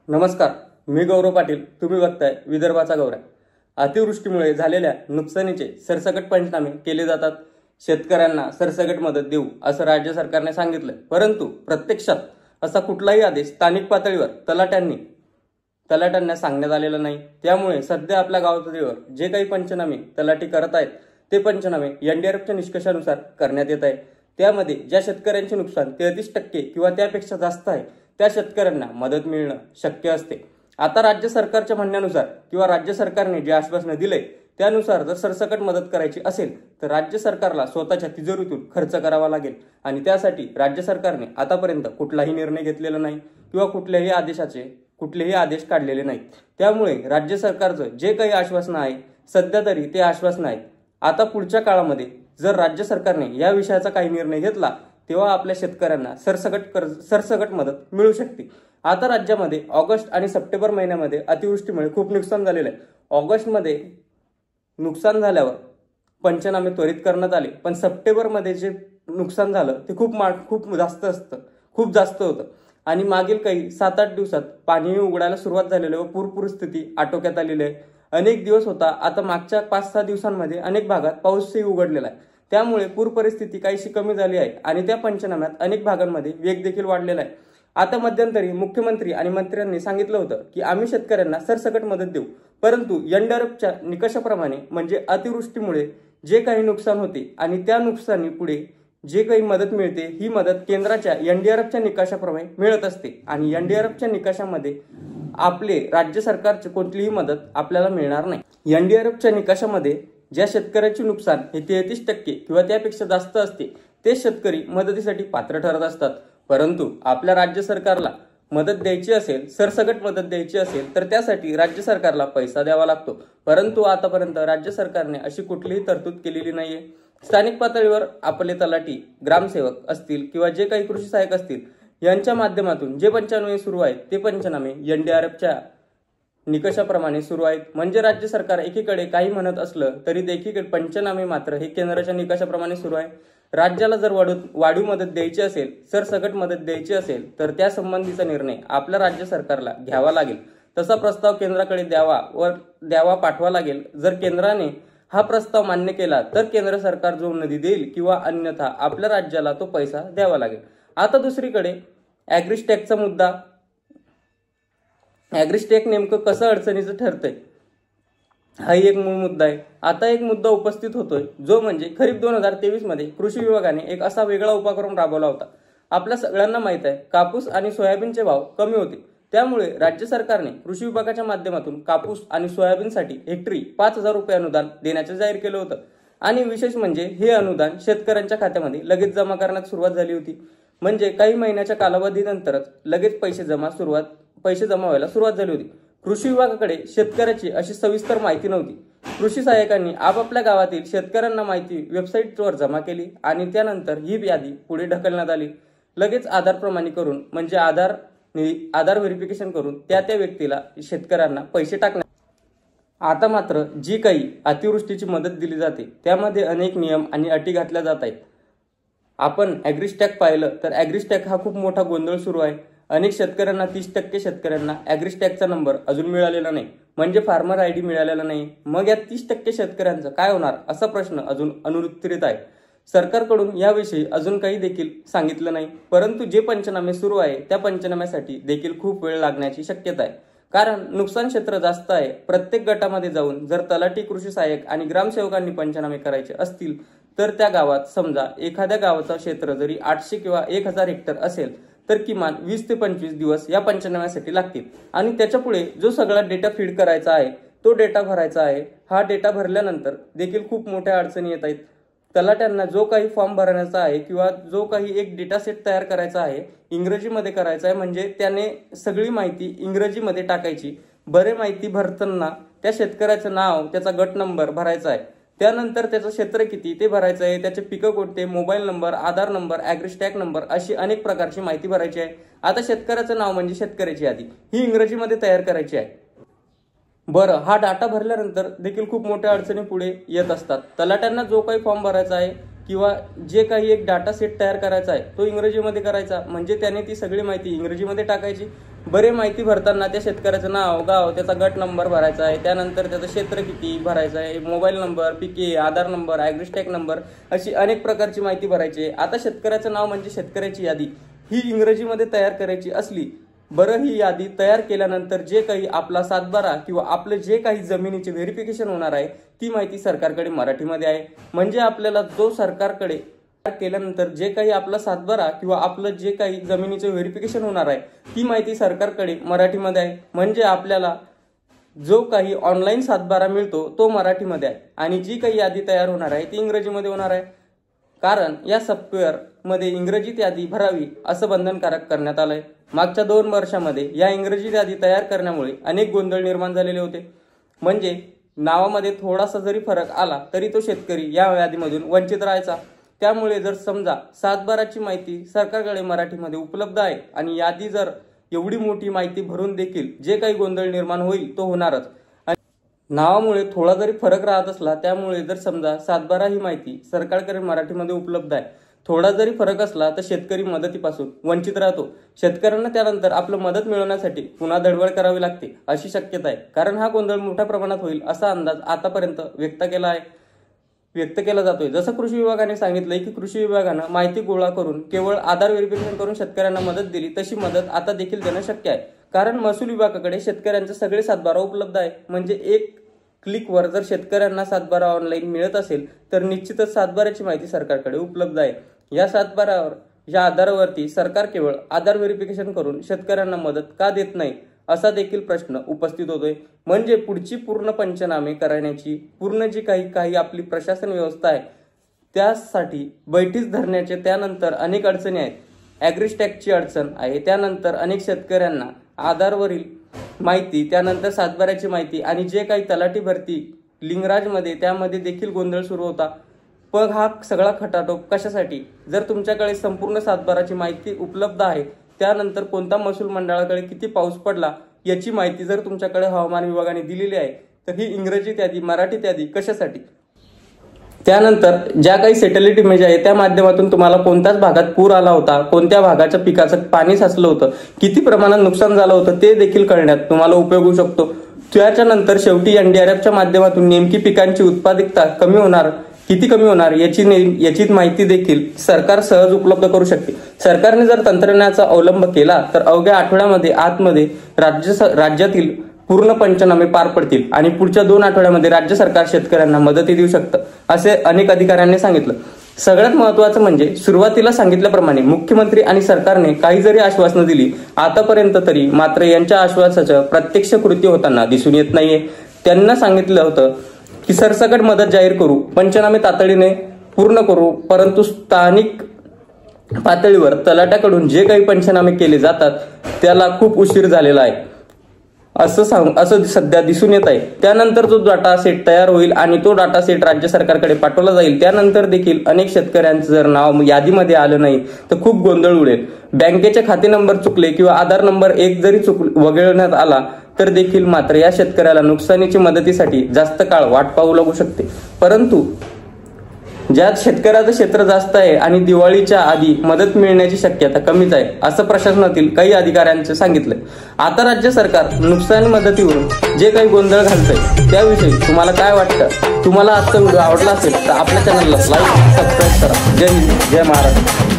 नमस्कार, मी गौरव पाटील. तुम्ही बघताय विदर्भाचा गौऱ्या. अतिवृष्टीमुळे झालेल्या नुकसानीचे सरसकट पंचनामे केले जातात. शेतकऱ्यांना सरसकट मदत देऊ असं राज्य सरकारने सांगितलं, परंतु प्रत्यक्षात असा कुठलाही आदेश स्थानिक पातळीवर तलाट्यांना सांगण्यात आलेला नाही. त्यामुळे सध्या आपल्या गावापातळीवर जे काही पंचनामे तलाठी करत आहेत ते पंचनामे एनडीआरएफच्या निष्कर्षानुसार करण्यात येत आहे. त्यामध्ये ज्या शेतकऱ्यांचे नुकसान 33% किंवा त्यापेक्षा जास्त आहे त्या शेतकऱ्यांना मदत मिळणं शक्य असते. आता राज्य सरकारच्या म्हणण्यानुसार किंवा राज्य सरकारने जे आश्वासन दिले त्यानुसार जर सरसकट मदत करायची असेल तर राज्य सरकारला स्वतःच्या तिजोरीतून खर्च करावा लागेल आणि त्यासाठी राज्य सरकारने आतापर्यंत कुठलाही निर्णय घेतलेला नाही किंवा कुठलेही आदेश काढलेले नाहीत. त्यामुळे राज्य सरकारचं जे काही आश्वासन आहे सध्या तरी ते आश्वासन आहेत. आता पुढच्या काळामध्ये जर राज्य सरकारने या विषयाचा काही निर्णय घेतला तेव्हा आपल्या शेतकऱ्यांना सरसकट मदत मिळू शकते. आता राज्यामध्ये ऑगस्ट आणि सप्टेंबर महिन्यामध्ये अतिवृष्टीमुळे खूप नुकसान झालेलं आहे. ऑगस्टमध्ये नुकसान झाल्यावर पंचनामे त्वरित करण्यात आले, पण सप्टेंबरमध्ये जे नुकसान झालं ते खूप जास्त होतं आणि मागील काही 7-8 दिवसात पाणीही उघडायला सुरुवात झालेली व पूर परिस्थिती आटोक्यात आलेली आहे. अनेक दिवस होता, आता मागच्या 5-6 दिवसांमध्ये अनेक भागात पाऊसही उघडलेला आहे. त्यामुळे पूर परिस्थिती काहीशी कमी झाली आहे आणि त्या पंचनाम्यात अनेक भागांमध्ये वेग देखील वाढलेला आहे. आता मध्यंतरी मुख्यमंत्री आणि मंत्र्यांनी सांगितलं होतं की आम्ही शेतकऱ्यांना सरसकट मदत देऊ, परंतु एनडीआरएफच्या निकषाप्रमाणे म्हणजे अतिवृष्टीमुळे जे काही नुकसान होते आणि त्या नुकसानी पुढे जे काही मदत मिळते ही मदत केंद्राच्या एनडीआरएफच्या निकषाप्रमाणे मिळत असते आणि एनडीआरएफच्या निकषामध्ये आपले राज्य सरकारची कोणतीही मदत आपल्याला मिळणार नाही. एनडीआरएफच्या निकषामध्ये ज्या शेतकऱ्याचे नुकसान हे 33% किंवा त्यापेक्षा जास्त असते ते शेतकरी मदतीसाठी पात्र ठरत असतात. परंतु आपल्या राज्य सरकारला मदत द्यायची असेल, सरसकट मदत द्यायची असेल तर त्यासाठी राज्य सरकारला पैसा द्यावा लागतो. परंतु आतापर्यंत राज्य सरकारने अशी कुठलीही तरतूद केलेली नाहीये. स्थानिक पातळीवर आपले तलाठी, ग्रामसेवक असतील किंवा जे काही कृषी सहाय्यक असतील यांच्या माध्यमातून जे पंचनामे सुरू आहेत ते पंचनामे एनडीआरएफच्या निकषाप्रमाणे सुरू आहेत. म्हणजे राज्य सरकार एकीकडे काही म्हणत असलं तरी देखील पंचनामे मात्र हे केंद्राच्या निकषाप्रमाणे सुरू आहे. राज्याला जर वाढीव मदत द्यायची असेल, सरसकट मदत द्यायची असेल तर त्या संबंधीचा निर्णय आपल्या राज्य सरकारला घ्यावा लागेल. तसा प्रस्ताव केंद्राकडे पाठवा लागेल. जर केंद्राने हा प्रस्ताव मान्य केला तर केंद्र सरकार जो निधी देईल किंवा अन्यथा आपल्या राज्याला तो पैसा द्यावा लागेल. आता दुसरीकडे ॲग्रिस्टॅकचा मुद्दा. ॲग्रिस्टॅक नेमकं कसं अडचणीचं ठरतंय हाही एक मूळ मुद्दा आहे. आता एक मुद्दा उपस्थित होतोय जो म्हणजे खरीप 2023 मध्ये कृषी विभागाने एक असा वेगळा उपक्रम राबवला होता. आपल्या सगळ्यांना माहित आहे कापूस आणि सोयाबीनचे भाव कमी होते, त्यामुळे राज्य सरकारने कृषी विभागाच्या माध्यमातून कापूस आणि सोयाबीनसाठी हेक्टरी 5,000 रुपये अनुदान देण्याचे जाहीर केलं होतं. आणि विशेष म्हणजे हे अनुदान शेतकऱ्यांच्या खात्यामध्ये लगेच जमा करण्यास सुरुवात झाली होती. म्हणजे काही महिन्याच्या कालावधीनंतरच लगेच पैसे जमा व्हायला सुरुवात झाली होती. कृषी विभागाकडे शेतकऱ्याची अशी सविस्तर माहिती नव्हती. कृषी सहाय्यकांनी आपापल्या गावातील शेतकऱ्यांना माहिती वेबसाईटवर जमा केली आणि त्यानंतर ही यादी पुढे ढकलण्यात आली. लगेच आधार प्रमाणित करून म्हणजे आधार व्हेरिफिकेशन करून त्या व्यक्तीला शेतकऱ्यांना पैसे टाकण्यात. आता मात्र जी काही अतिवृष्टीची मदत दिली जाते त्यामध्ये अनेक नियम आणि अटी घातल्या जात आहेत. आपण ॲग्रिस्टॅक पाहिलं तर ॲग्रिस्टॅक हा खूप मोठा गोंधळ सुरू आहे. अनेक शेतकऱ्यांना 30% शेतकऱ्यांना ॲग्रिस्टॅकचा नंबर अजून मिळालेला नाही, म्हणजे फार्मर आयडी मिळालेला नाही. मग या 30% शेतकऱ्यांचं काय होणार असा प्रश्न अजून अनुत्तरित आहे. सरकारकडून याविषयी अजून काही देखील सांगितलं नाही. परंतु जे पंचनामे सुरू आहे त्या पंचनाम्यासाठी देखील खूप वेळ लागण्याची शक्यता आहे, कारण नुकसान क्षेत्र जास्त आहे. प्रत्येक गटामध्ये जाऊन जर तलाठी, कृषी सहाय्यक आणि ग्रामसेवकांनी पंचनामे करायचे असतील तर त्या गावात समजा एखाद्या गावाचं क्षेत्र जरी 800 किंवा 1000 हेक्टर असेल तर किमान 20 ते 25 दिवस या पंचनाम्यासाठी लागतील. आणि त्याच्या पुढे जो सगळा डेटा फीड करायचा आहे तो डेटा भरायचा आहे. हा डेटा भरल्यानंतर देखील खूप मोठ्या अडचणी येत आहेत. तलाट्यांना जो काही फॉर्म भरण्याचा आहे किंवा जो काही एक डेटा सेट तयार करायचा आहे इंग्रजीमध्ये करायचा आहे, म्हणजे त्याने सगळी माहिती इंग्रजीमध्ये टाकायची. बरे माहिती भरताना त्या शेतकऱ्याचं नाव, त्याचा गट नंबर भरायचा आहे, त्यानंतर त्याचं क्षेत्र किती ते भरायचं आहे, त्याचे पिकं कोणते, मोबाईल नंबर, आधार नंबर, ॲग्रिस्टॅक नंबर अशी अनेक प्रकारची माहिती भरायची आहे. आता शेतकऱ्याचं नाव म्हणजे शेतकऱ्याची यादी ही इंग्रजीमध्ये तयार करायची आहे. बरं, हा डाटा भरल्यानंतर देखील खूप मोठ्या अडचणी पुढे येत असतात. तलाट्यांना जो काही फॉर्म भरायचा आहे किंवा जे काही एक डाटा सेट तयार करायचा आहे तो इंग्रजीमध्ये करायचा, म्हणजे त्याने ती सगळी माहिती इंग्रजीमध्ये टाकायची. बरे माहिती भरताना त्या शेतकऱ्याचं नाव, गाव, त्याचा गट नंबर भरायचा आहे, त्यानंतर त्याचं क्षेत्र किती भरायचं आहे, मोबाईल नंबर, पिके, आधार नंबर, ॲग्रिस्टॅग नंबर, अशी अनेक प्रकारची माहिती भरायची आहे. आता शेतकऱ्याचं नाव म्हणजे शेतकऱ्याची यादी ही इंग्रजीमध्ये तयार करायची असली, बरं ही यादी तयार केल्यानंतर जे काही आपला सातबारा किंवा आपलं जे काही जमिनीचे व्हेरिफिकेशन होणार आहे ती माहिती सरकारकडे मराठीमध्ये आहे. म्हणजे आपल्याला जो सरकारकडे केल्यानंतर जे काही आपला सातबारा किंवा आपलं जे काही जमिनीचं व्हेरिफिकेशन होणार आहे ती माहिती सरकारकडे मराठीमध्ये आहे. म्हणजे आपल्याला जो काही ऑनलाईन सातबारा मिळतो तो मराठीमध्ये आहे आणि जी काही यादी तयार होणार आहे ती इंग्रजीमध्ये होणार आहे. कारण या सॉफ्टवेअरमध्ये इंग्रजीत यादी भरावी असं बंधनकारक करण्यात आलंय. मागच्या 2 वर्षामध्ये या इंग्रजी यादी तयार करण्यामुळे अनेक गोंधळ निर्माण झालेले होते. म्हणजे नावामध्ये थोडासा जरी फरक आला तरी तो शेतकरी या यादीमधून वंचित राहायचा. त्यामुळे जर समजा सातबाराची माहिती सरकारकडे मराठीमध्ये उपलब्ध आहे आणि यादी जर एवढी मोठी माहिती भरून देखील जे काही गोंधळ निर्माण होईल तो होणारच. नावामुळे थोडा जरी फरक राहत असला त्यामुळे जर समजा सातबारा ही माहिती सरकारकडे मराठीमध्ये उपलब्ध आहे, थोडा जरी फरक असला तर शेतकरी मदतीपासून वंचित राहतो. शेतकऱ्यांना त्यानंतर आपलं मदत मिळवण्यासाठी पुन्हा धडपड करावी लागते अशी शक्यता आहे. कारण हा गोंधळ मोठ्या प्रमाणात होईल असा अंदाज आतापर्यंत व्यक्त केला जातोय. जसं कृषी विभागाने सांगितलंय की कृषी विभागानं माहिती गोळा करून केवळ आधार व्हेरिफिकेशन करून शेतकऱ्यांना मदत दिली, तशी मदत आता देखील देणं शक्य आहे. कारण महसूल विभागाकडे शेतकऱ्यांचे सगळे सातबारा उपलब्ध आहे. म्हणजे एक क्लिकवर जर शेतकऱ्यांना सातबारा ऑनलाईन मिळत असेल तर निश्चितच सातबाराची माहिती सरकारकडे उपलब्ध आहे. या आधारावरती सरकार केवळ आधार व्हेरिफिकेशन करून शेतकऱ्यांना मदत का देत नाही असा देखील प्रश्न उपस्थित होतोय. म्हणजे पुढची पूर्ण पंचनामे करण्याची पूर्ण जी काही आपली प्रशासन व्यवस्था आहे त्यासाठी बैठीच धरण्याचे, त्यानंतर अनेक अडचणी आहेत. ॲग्रिस्टॅगची अडचण आहे, त्यानंतर अनेक शेतकऱ्यांना आधारवरील माहिती, त्यानंतर सातबाऱ्याची माहिती आणि जे काही तलाठी भरती लिंगराजमध्ये त्यामध्ये देखील गोंधळ सुरू होता. पण हा सगळा खटाटोप कशासाठी? जर तुमच्याकडे संपूर्ण सातबाराची माहिती उपलब्ध आहे, त्यानंतर कोणत्या महसूल मंडळाकडे किती पाऊस पडला याची माहिती जर तुमच्याकडे हवामान विभागाने दिलेली आहे तर ही इंग्रजीत यादी मराठीत यादी कशासाठी? त्यानंतर ज्या काही सॅटेलाइट इमेज आहे त्या माध्यमातून तुम्हाला कोणत्याच भागात पूर आला होता, कोणत्या भागाच्या पिकाचं पाणी साचलं होतं, किती प्रमाणात नुकसान झालं होतं ते देखील कळण्यात तुम्हाला उपयोग होऊ शकतो. त्याच्यानंतर शेवटी NDRFच्या माध्यमातून नेमकी पिकांची उत्पादकता किती कमी होणार याची माहिती देखील सरकार सहज उपलब्ध करू शकते. सरकारने जर तंत्रज्ञानाचा अवलंब केला तर अवघ्या आठवड्यामध्ये आतमध्ये राज्यातील पूर्ण पंचनामे पार पडतील आणि पुढच्या 2 आठवड्यामध्ये राज्य सरकार शेतकऱ्यांना मदती देऊ शकतं असे अनेक अधिकाऱ्यांनी सांगितलं. सगळ्यात महत्त्वाचं म्हणजे सुरुवातीला सांगितल्याप्रमाणे मुख्यमंत्री आणि सरकारने काही जरी आश्वासनं दिली आतापर्यंत तरी मात्र यांच्या आश्वासाचं प्रत्यक्ष कृती होताना दिसून येत नाहीये. त्यांना सांगितलं होतं की सरसकट मदत जाहीर करू, पंचनामे तातडीने पूर्ण करू, परंतु स्थानिक पातळीवर तलाट्याकडून जे काही पंचनामे केले जातात त्याला खूप उशीर झालेला आहे असं सध्या दिसून येत आहे. त्यानंतर जो डाटा सेट तयार होईल आणि तो डाटा सेट राज्य सरकारकडे पाठवला जाईल, त्यानंतर देखील अनेक शेतकऱ्यांचं जर नाव यादीमध्ये आलं नाही तर खूप गोंधळ उडेल. बँकेचे खाते नंबर चुकले किंवा आधार नंबर एक जरी वगळण्यात आला तर देखील मात्र या शेतकऱ्याला नुकसानीची मदतीसाठी जास्त काळ वाट पाहावी लागू शकते. परंतु ज्यात शेतकऱ्याचं क्षेत्र जास्त आहे आणि दिवाळीच्या आधी मदत मिळण्याची शक्यता कमीच आहे असं प्रशासनातील काही अधिकाऱ्यांचं सांगितलंय. आता राज्य सरकार नुकसान मदतीवरून जे काही गोंधळ घालतंय त्याविषयी तुम्हाला काय वाटतं? तुम्हाला आजचा व्हिडिओ आवडला असेल तर आपल्या चॅनलला लाईक, सबस्क्राईब करा. जय हिंद, जय महाराष्ट्र.